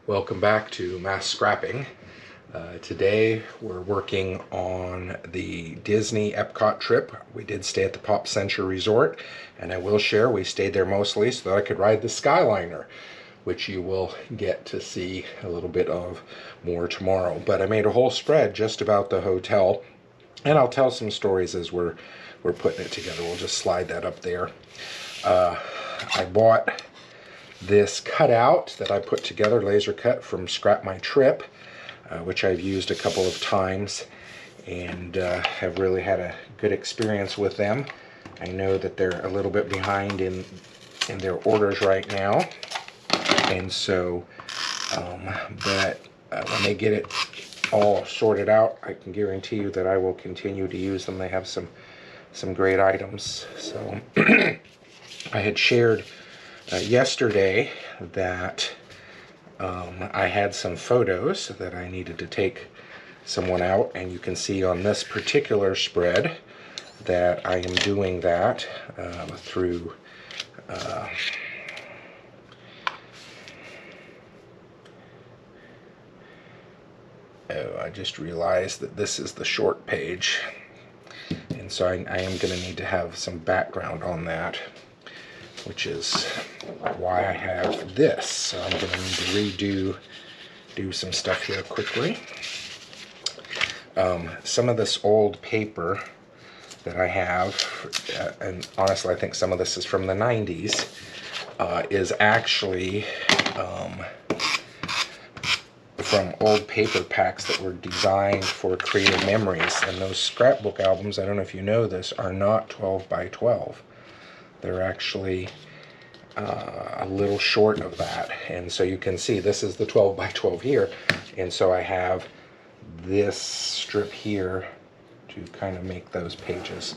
Welcome back to Mass Scrapping. Today we're working on the Disney Epcot trip. We did stay at the Pop Century Resort, and I will share we stayed there mostly so that I could ride the Skyliner, which you will get to see a little bit of more tomorrow. But I made a whole spread just about the hotel, and I'll tell some stories as we're putting it together. We'll just slide that up there. I bought this cutout that I put together, laser cut from Scrap My Trip, which I've used a couple of times and have really had a good experience with them. I know that they're a little bit behind in their orders right now, and so but when they get it all sorted out, I can guarantee you that I will continue to use them. They have some great items. So I had shared yesterday that I had some photos that I needed to take someone out, and you can see on this particular spread that I am doing that through I just realized that this is the short page, and so I am going to need to have some background on that, which is why I have this. So I'm going to need to do some stuff here quickly. Some of this old paper that I have, and honestly I think some of this is from the 90s, is actually from old paper packs that were designed for creative memories. And those scrapbook albums, I don't know if you know this, are not 12 by 12. They're actually a little short of that, and so you can see this is the 12 by 12 here, and so I have this strip here to kind of make those pages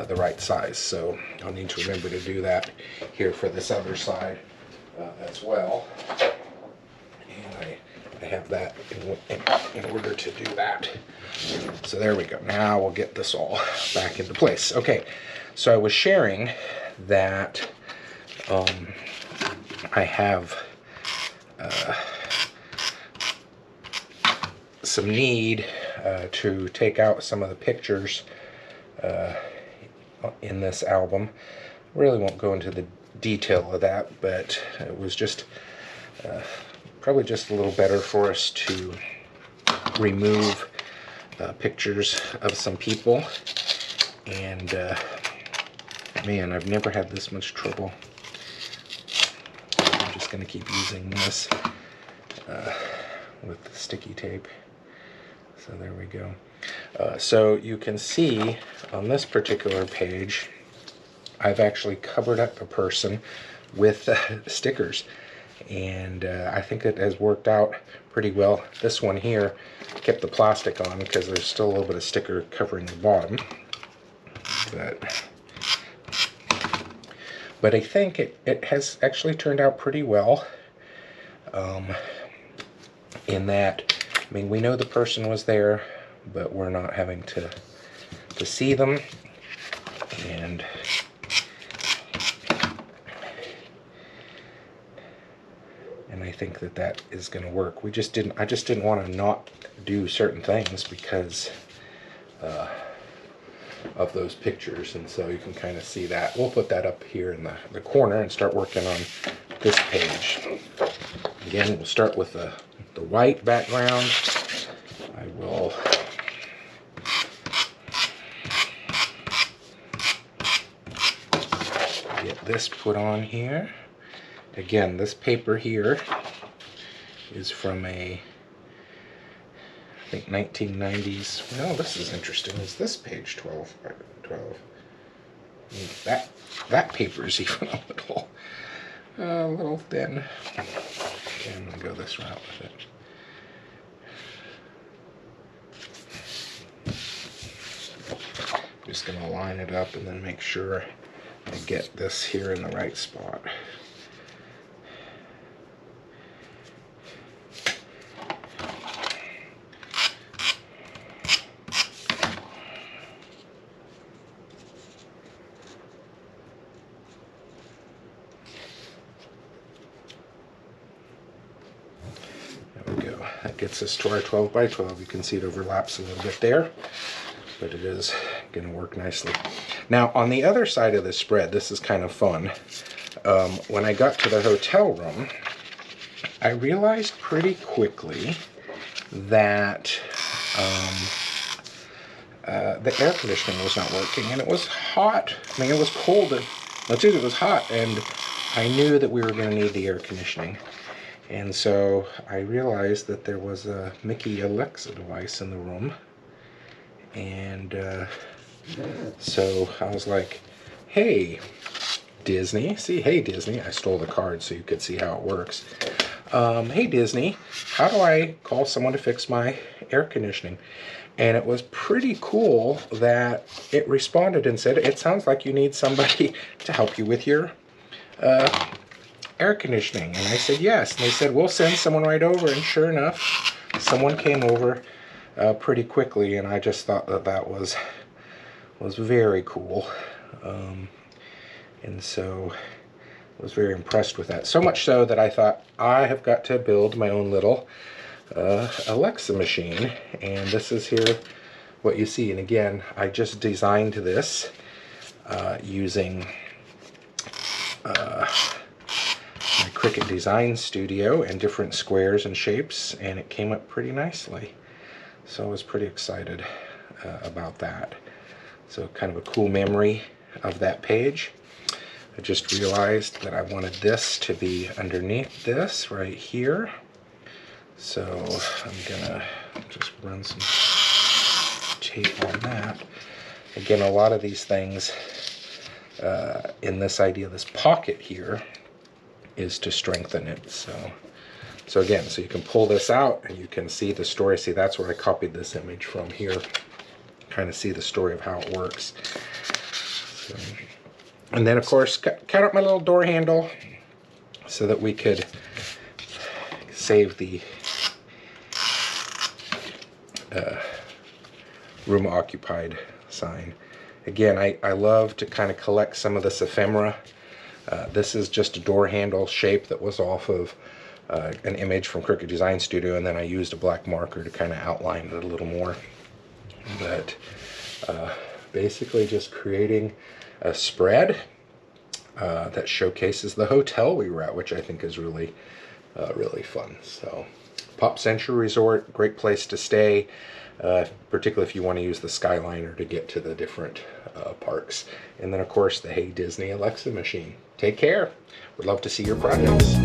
the right size. So I'll need to remember to do that here for this other side as well, and I have that in order to do that. So there we go. Now we'll get this all back into place. Okay, so I was sharing that I have some need to take out some of the pictures in this album. Really won't go into the detail of that, but it was just probably just a little better for us to remove pictures of some people. And man, I've never had this much trouble. I'm just going to keep using this with the sticky tape. So there we go. So you can see on this particular page, I've actually covered up a person with stickers, and I think it has worked out pretty well. This one here kept the plastic on because there's still a little bit of sticker covering the bottom, but I think it has actually turned out pretty well, in that, I mean, we know the person was there, but we're not having to see them, and I think that is going to work. I just didn't want to not do certain things because of those pictures, and so you can kind of see that. We'll put that up here in the corner and start working on this page. Again, we'll start with the white background. I will get this put on here. Again, this paper here is from I think 1990s. No, this is interesting. Is this page 12 by 12? That paper is even a little thin. Okay, I'm going to go this route with it. Just going to line it up and then make sure I get this here in the right spot. that gets us to our 12 by 12. You can see it overlaps a little bit there, but it is going to work nicely. Now, on the other side of the spread, this is kind of fun. When I got to the hotel room, I realized pretty quickly that the air conditioning was not working, and it was hot. I mean, it was cold, and it was hot, and I knew that we were going to need the air conditioning. And so I realized that there was a Mickey Alexa device in the room, and so I was like, hey Disney, hey Disney, I stole the card so you could see how it works. Hey Disney, how do I call someone to fix my air conditioning? And it was pretty cool that it responded and said, it sounds like you need somebody to help you with your air conditioning. And I said yes, and they said we'll send someone right over, and sure enough, someone came over pretty quickly, and I just thought that that was very cool. And so I was very impressed with that. So much so that I thought, I have got to build my own little Alexa machine. And this is here what you see. And again, I just designed this using my Cricut Design Studio and different squares and shapes, and it came up pretty nicely. So I was pretty excited about that. So kind of a cool memory of that page. I just realized that I wanted this to be underneath this right here. So I'm gonna just run some tape on that. Again, a lot of these things in this idea, this pocket here, is to strengthen it. So again, so you can pull this out and you can see the story. See, that's where I copied this image from here. Kind of see the story of how it works. So, and then of course, cut out my little door handle so that we could save the room occupied sign. Again, I love to kind of collect some of this ephemera. This is just a door handle shape that was off of an image from Cricut Design Studio, and then I used a black marker to kind of outline it a little more. But basically just creating a spread that showcases the hotel we were at, which I think is really fun. So Pop Century Resort, great place to stay, particularly if you want to use the Skyliner to get to the different parks. And then of course the Hey Disney Alexa machine. Take care. Would love to see your projects.